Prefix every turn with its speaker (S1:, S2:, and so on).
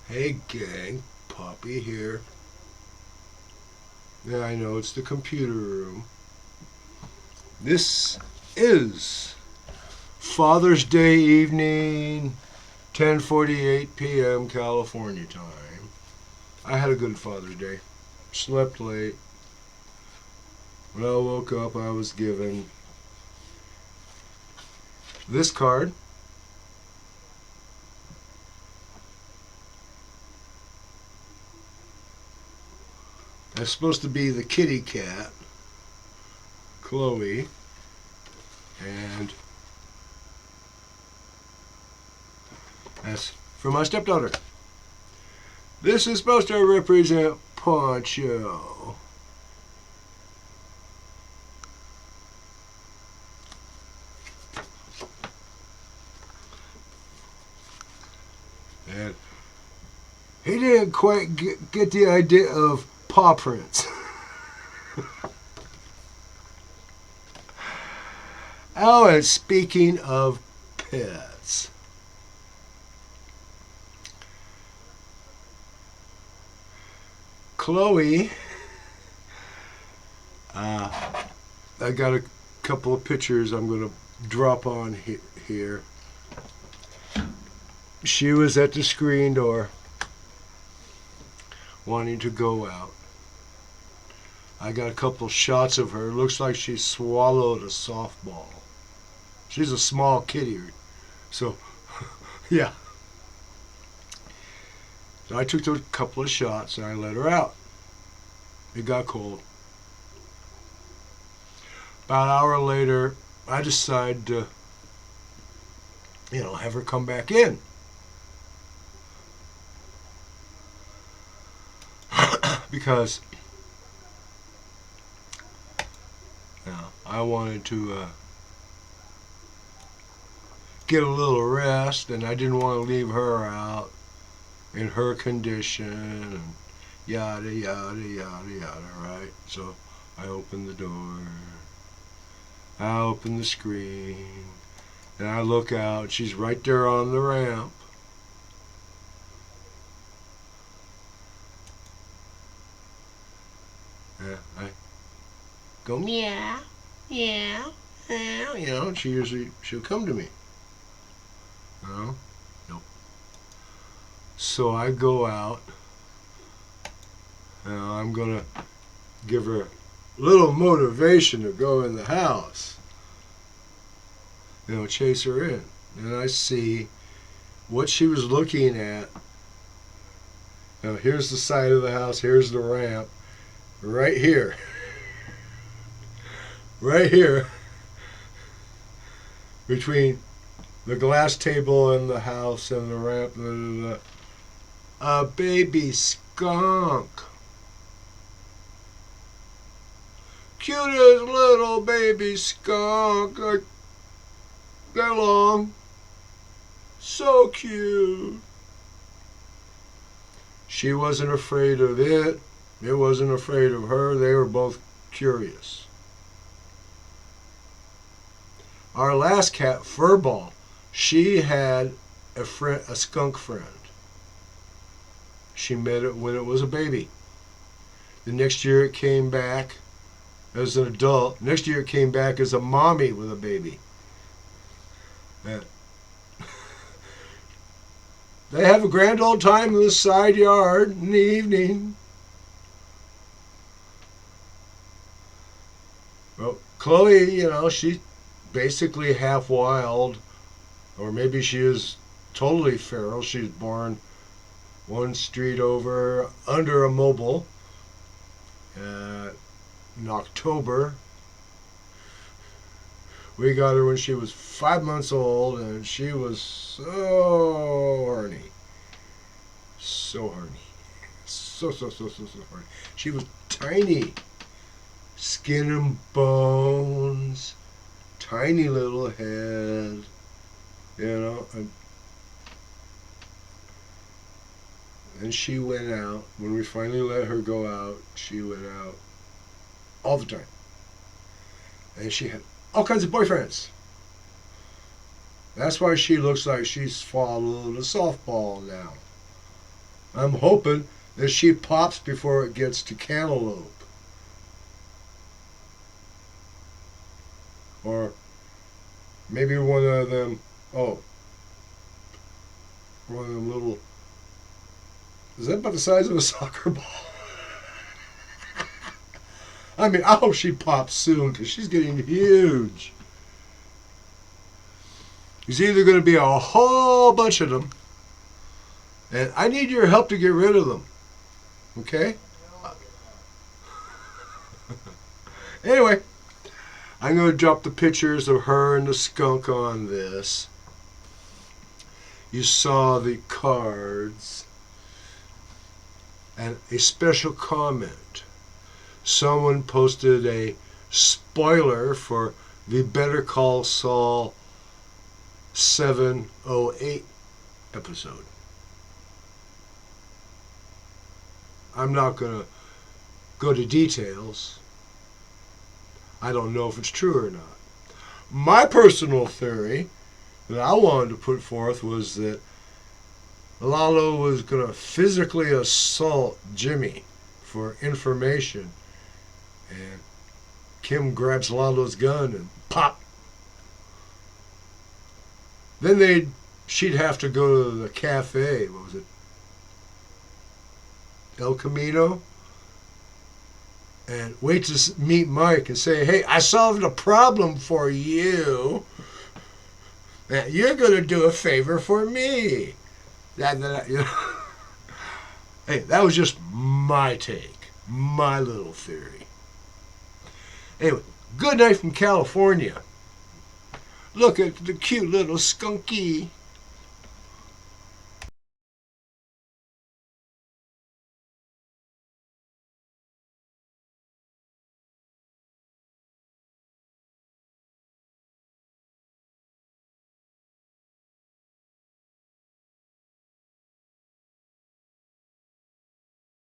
S1: Hey gang, Poppy here. Yeah, I know it's the computer room. This is Father's Day evening, 10:48 p.m. California time. I had a good Father's Day. Slept late. When I woke up, I was given this card. That's supposed to be the kitty cat, Chloe, and that's for my stepdaughter. This is supposed to represent Poncho. And he didn't quite get the idea of paw prints. Oh, and speaking of pets, Chloe, I got a couple of pictures I'm going to drop on here. She was at the screen door wanting to go out. I got a couple shots of her. Looks like she swallowed a softball. She's a small kitty. So, yeah. So I took a couple of shots and I let her out. It got cold. About an hour later, I decided to, have her come back in. Because I wanted to get a little rest, and I didn't want to leave her out in her condition, and yada, yada, yada, yada, right? So I opened the door, I opened the screen, and I look out. She's right there on the ramp. I go meow, meow, meow. She'll come to me. No, nope. So I go out. I'm gonna give her a little motivation to go in the house. Chase her in. And I see what she was looking at. Here's the side of the house. Here's the ramp. Right here. Right here. Between the glass table and the house and the ramp. A baby skunk. Cutest little baby skunk. Like that long. So cute. She wasn't afraid of it. It wasn't afraid of her. They were both curious. Our last cat, Furball, she had a skunk friend. She met it when it was a baby. The next year it came back as an adult. Next year it came back as a mommy with a baby. They have a grand old time in the side yard in the evening. Well, Chloe, she's basically half wild, or maybe she is totally feral. She was born one street over under a mobile in October. We got her when she was 5 months old, and she was so horny. So horny. So horny. She was tiny. Skin and bones. Tiny little head. And she went out. When we finally let her go out, she went out all the time. And she had all kinds of boyfriends. That's why she looks like she's swallowed a softball now. I'm hoping that she pops before it gets to cantaloupe. Or maybe one of them, oh, one of them little, is that about the size of a soccer ball? I mean, I hope she pops soon because she's getting huge. There's either going to be a whole bunch of them, and I need your help to get rid of them. Okay? Anyway, I'm going to drop the pictures of her and the skunk on this. You saw the cards. And a special comment. Someone posted a spoiler for the Better Call Saul 708 episode. I'm not going to go to details. I don't know if it's true or not. My personal theory that I wanted to put forth was that Lalo was going to physically assault Jimmy for information, and Kim grabs Lalo's gun and pop. Then she'd have to go to the cafe. What was it? El Camino, and wait to meet Mike and say, hey, I solved a problem for you. And you're going to do a favor for me. You know. Hey, that was just my take, my little theory. Anyway, good night from California. Look at the cute little skunky.